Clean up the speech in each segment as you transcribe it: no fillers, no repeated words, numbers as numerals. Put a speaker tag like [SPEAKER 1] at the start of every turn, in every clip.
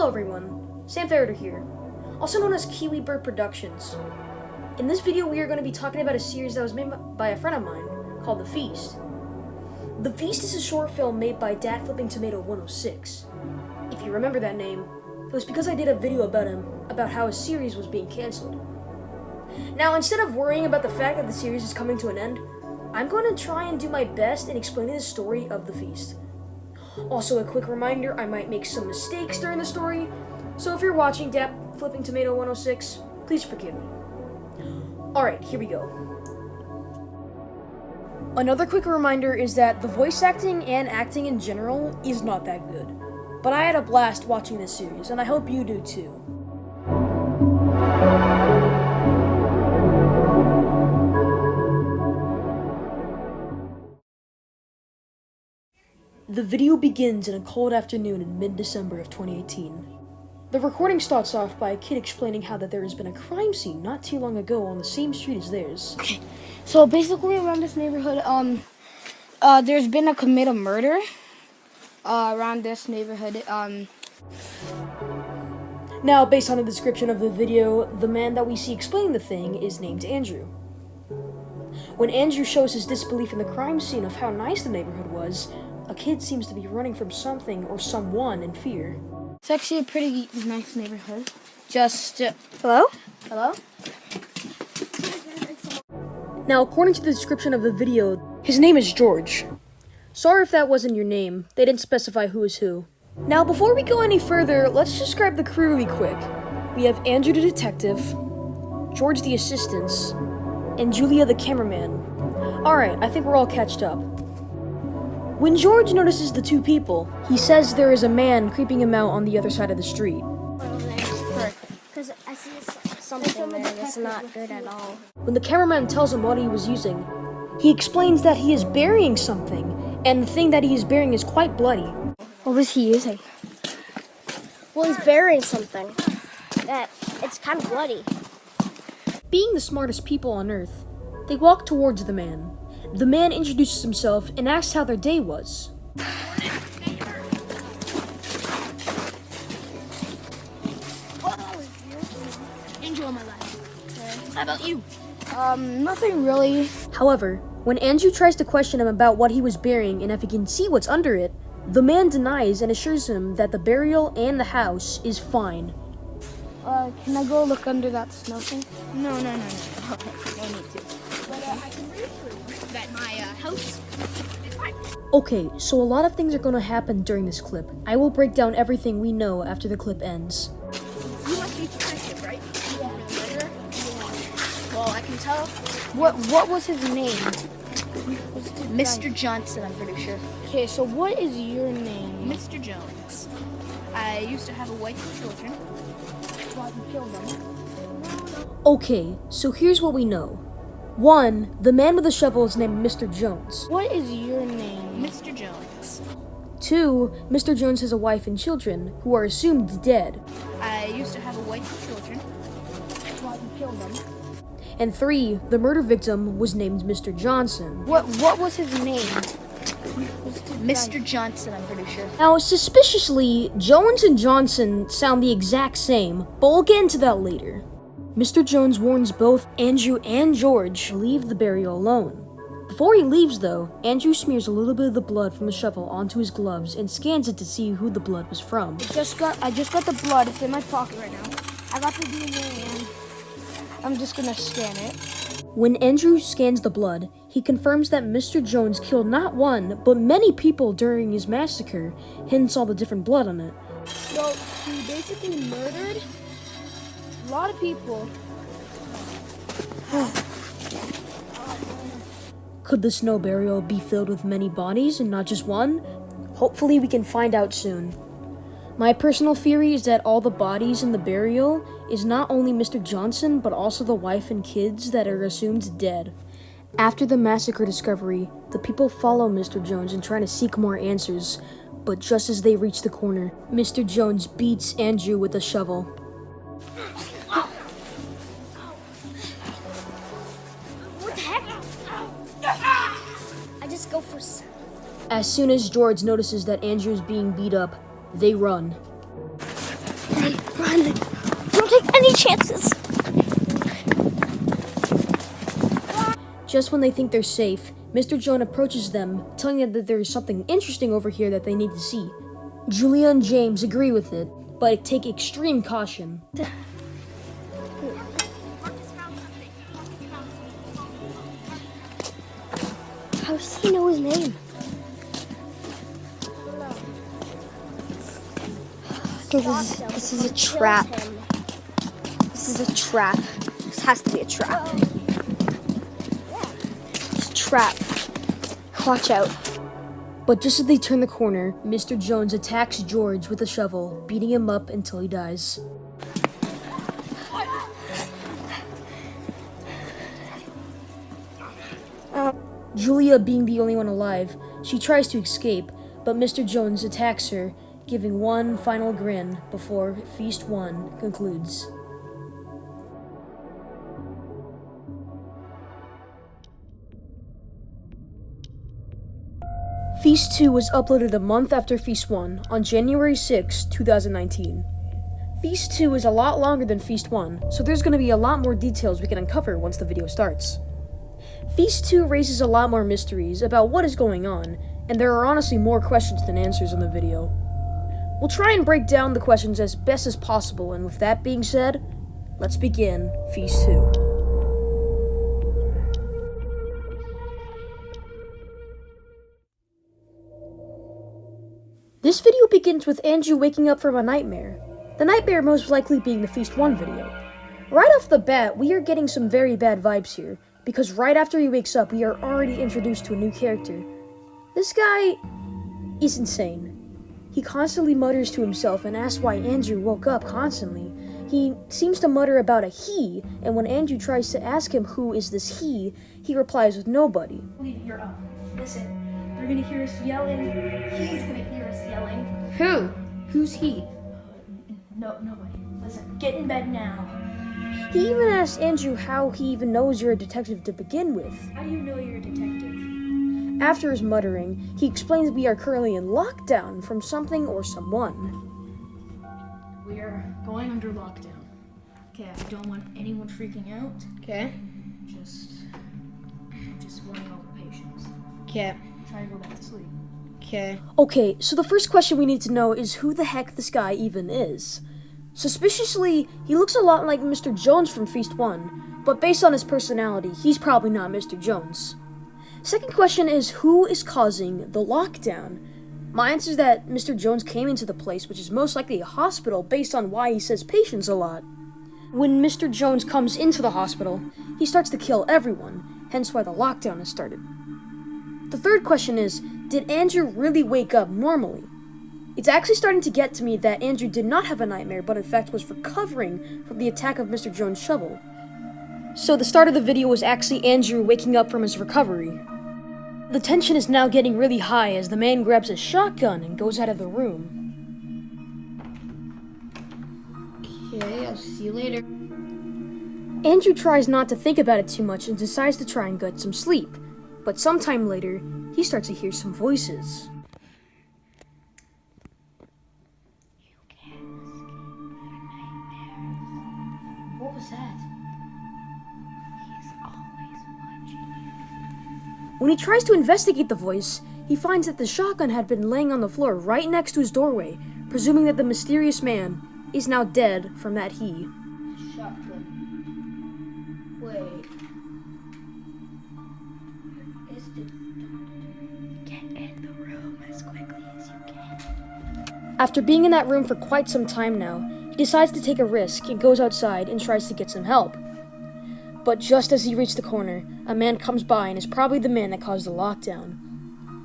[SPEAKER 1] Hello everyone, Sam Ferreter here, also known as Kiwi Bird Productions. In this video we are going to be talking about a series that was made by a friend of mine called The Feast. The Feast is a short film made by Dat Flipping Tomato 106. If you remember that name, it was because I did a video about him, about how his series was being cancelled. Now, instead of worrying about the fact that the series is coming to an end, I'm going to try and do my best in explaining the story of The Feast. Also, a quick reminder, I might make some mistakes during the story, so if you're watching Dat Flipping Tomato 106, please forgive me. Alright, here we go. Another quick reminder is that the voice acting and acting in general is not that good, but I had a blast watching this series, and I hope you do too. The video begins in a cold afternoon in mid-December of 2018. The recording starts off by a kid explaining how that there has been a crime scene not too long ago on the same street as theirs.
[SPEAKER 2] Okay, so basically around this neighborhood, there's been a murder around this neighborhood.
[SPEAKER 1] Now, based on the description of the video, the man that we see explaining the thing is named Andrew. When Andrew shows his disbelief in the crime scene of how nice the neighborhood was, a kid seems to be running from something or someone in fear.
[SPEAKER 2] It's actually a pretty nice neighborhood. Just,
[SPEAKER 1] Hello?
[SPEAKER 2] hello?
[SPEAKER 1] Now, according to the description of the video, his name is George. Sorry if that wasn't your name. They didn't specify who is who. Now, before we go any further, let's describe the crew really quick. We have Andrew the detective, George the assistant, and Julia the cameraman. Alright, I think we're all catched up. When George notices the two people, he says there is a man creeping him out on the other side of the street.
[SPEAKER 3] Because I see something there that's not good at all.
[SPEAKER 1] When the cameraman tells him what he was using, he explains that he is burying something, and the thing that he is burying is quite bloody.
[SPEAKER 2] What was he using?
[SPEAKER 3] Well, he's burying something that it's kind of bloody.
[SPEAKER 1] Being the smartest people on Earth, they walk towards the man. The man introduces himself and asks how their day was.
[SPEAKER 2] Enjoy my life. How about you? Nothing really.
[SPEAKER 1] However, when Andrew tries to question him about what he was burying and if he can see what's under it, the man denies and assures him that the burial and the house is fine.
[SPEAKER 2] Can I go look under that snow thing? No. Okay, no need to. But I can reassure you that my house is fine.
[SPEAKER 1] Okay, so a lot of things are going to happen during this clip. I will break down everything we know after the clip ends.
[SPEAKER 2] You must be detective, right? Yeah. Well, I can tell. What was his name?
[SPEAKER 4] Mr. Johnson, I'm pretty sure.
[SPEAKER 2] Okay, so what is your name?
[SPEAKER 4] Mr. Jones. I used to have a wife and children.
[SPEAKER 2] Why you killed them?
[SPEAKER 1] Okay, so here's what we know. 1. The man with the shovel is named Mr. Jones.
[SPEAKER 2] What is your name?
[SPEAKER 4] Mr. Jones.
[SPEAKER 1] 2. Mr. Jones has a wife and children, who are assumed dead.
[SPEAKER 4] I used to have a wife and children.
[SPEAKER 2] Why you killed them?
[SPEAKER 1] And 3. The murder victim was named Mr. Johnson.
[SPEAKER 2] What was his name?
[SPEAKER 4] Mr. Johnson, I'm pretty sure.
[SPEAKER 1] Now, suspiciously, Jones and Johnson sound the exact same, but we'll get into that later. Mr. Jones warns both Andrew and George to leave the burial alone. Before he leaves, though, Andrew smears a little bit of the blood from the shovel onto his gloves and scans it to see who the blood was from.
[SPEAKER 2] I just got the blood. It's in my pocket right now. I got the DNA and I'm just gonna scan it.
[SPEAKER 1] When Andrew scans the blood, he confirms that Mr. Jones killed not one, but many people during his massacre, hence all the different blood on it.
[SPEAKER 2] So he basically murdered a lot of people.
[SPEAKER 1] Could the snow burial be filled with many bodies and not just one? Hopefully we can find out soon. My personal theory is that all the bodies in the burial is not only Mr. Johnson, but also the wife and kids that are assumed dead. After the massacre discovery, the people follow Mr. Jones and try to seek more answers, but just as they reach the corner, Mr. Jones beats Andrew with a shovel.
[SPEAKER 3] What the heck? I just go for...
[SPEAKER 1] As soon as George notices that Andrew is being beat up, they run.
[SPEAKER 3] Run. Don't take any chances.
[SPEAKER 1] Just when they think they're safe, Mr. Jones approaches them, telling them that there is something interesting over here that they need to see. Julia and James agree with it, but take extreme caution.
[SPEAKER 3] How does he know his name? This is a trap. This is a trap. This has to be a trap. It's a trap. Watch out.
[SPEAKER 1] But just as they turn the corner, Mr. Jones attacks George with a shovel, beating him up until he dies. Julia being the only one alive, she tries to escape, but Mr. Jones attacks her, giving one final grin before Feast 1 concludes. Feast 2 was uploaded a month after Feast 1, on January 6, 2019. Feast 2 is a lot longer than Feast 1, so there's going to be a lot more details we can uncover once the video starts. Feast 2 raises a lot more mysteries about what is going on, and there are honestly more questions than answers in the video. We'll try and break down the questions as best as possible, and with that being said, let's begin Feast 2. This video begins with Andrew waking up from a nightmare, the nightmare most likely being the Feast 1 video. Right off the bat, we are getting some very bad vibes here, because right after he wakes up, we are already introduced to a new character. This guy is insane. He constantly mutters to himself and asks why Andrew woke up constantly. He seems to mutter about a he, and when Andrew tries to ask him who is this he replies with nobody.
[SPEAKER 5] You're up. Listen, they're gonna hear us yelling. He's gonna hear us yelling.
[SPEAKER 4] Who? Who's he?
[SPEAKER 5] No, nobody. Listen, get in bed now.
[SPEAKER 1] He even asks Andrew how he even knows you're a detective to begin with.
[SPEAKER 5] How do you know you're a detective?
[SPEAKER 1] After his muttering, he explains we are currently in lockdown from something or someone.
[SPEAKER 5] We are going under lockdown. Okay, I don't want anyone freaking out.
[SPEAKER 4] Okay.
[SPEAKER 5] Just warning all the patients.
[SPEAKER 4] Okay.
[SPEAKER 5] Try to go back to sleep.
[SPEAKER 4] Okay.
[SPEAKER 1] Okay, so the first question we need to know is who the heck this guy even is. Suspiciously, he looks a lot like Mr. Jones from Feast 1, but based on his personality, he's probably not Mr. Jones. Second question is who is causing the lockdown? My answer is that Mr. Jones came into the place, which is most likely a hospital based on why he says patients a lot. When Mr. Jones comes into the hospital, he starts to kill everyone, hence why the lockdown has started. The third question is, did Andrew really wake up normally? It's actually starting to get to me that Andrew did not have a nightmare, but in fact was recovering from the attack of Mr. Jones' shovel. So the start of the video was actually Andrew waking up from his recovery. The tension is now getting really high as the man grabs a shotgun and goes out of the room.
[SPEAKER 4] Okay, I'll see you later.
[SPEAKER 1] Andrew tries not to think about it too much and decides to try and get some sleep. But sometime later, he starts to hear some voices.
[SPEAKER 5] What was that?
[SPEAKER 1] When he tries to investigate the voice, he finds that the shotgun had been laying on the floor right next to his doorway, presuming that the mysterious man is now dead from that he.
[SPEAKER 4] Shotgun. Wait. Is the... Get in the room as quickly as you can.
[SPEAKER 1] After being in that room for quite some time now, he decides to take a risk and goes outside and tries to get some help. But just as he reaches the corner, a man comes by and is probably the man that caused the lockdown.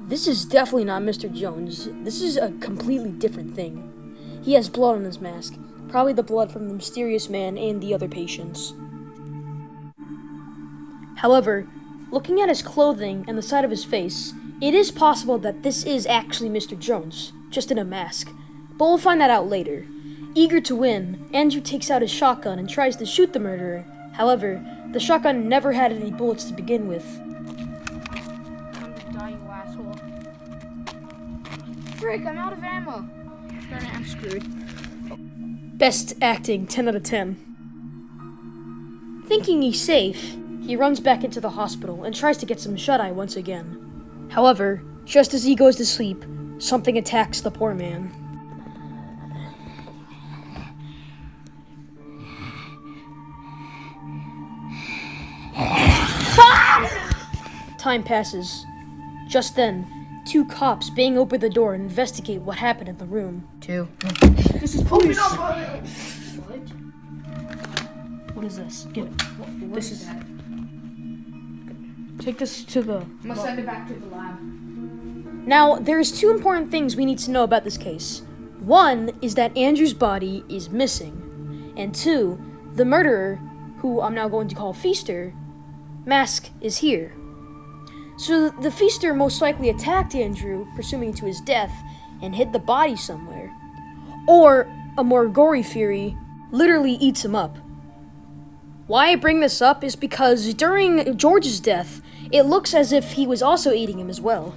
[SPEAKER 1] This is definitely not Mr. Jones. This is a completely different thing. He has blood on his mask, probably the blood from the mysterious man and the other patients. However, looking at his clothing and the side of his face, it is possible that this is actually Mr. Jones, just in a mask. But we'll find that out later. Eager to win, Andrew takes out his shotgun and tries to shoot the murderer. However, the shotgun never had any bullets to begin with.
[SPEAKER 4] Time to die, you asshole. Frick, I'm out of ammo. Darn it, I'm screwed.
[SPEAKER 1] Best acting, 10 out of 10. Thinking he's safe, he runs back into the hospital and tries to get some shut-eye once again. However, just as he goes to sleep, something attacks the poor man. Time passes. Just then, 2 cops bang open the door and investigate what happened in the room.
[SPEAKER 5] 2.
[SPEAKER 1] This is police! What is this? Get it. This is
[SPEAKER 5] that?
[SPEAKER 1] Take this to the...
[SPEAKER 5] I'm gonna send it back to the lab.
[SPEAKER 1] Now, there's 2 important things we need to know about this case. 1 is that Andrew's body is missing. And 2, the murderer, who I'm now going to call Feaster, mask is here. So the Feaster most likely attacked Andrew, presuming to his death, and hid the body somewhere. Or, a more gory theory, literally eats him up. Why I bring this up is because during George's death, it looks as if he was also eating him as well.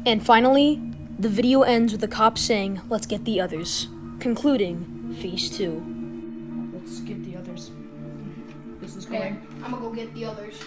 [SPEAKER 1] And finally, the video ends with the cops saying, "Let's get the others," concluding Feast 2.
[SPEAKER 5] Let's get the others. This is
[SPEAKER 2] Okay,
[SPEAKER 5] going.
[SPEAKER 2] I'm gonna go get the others.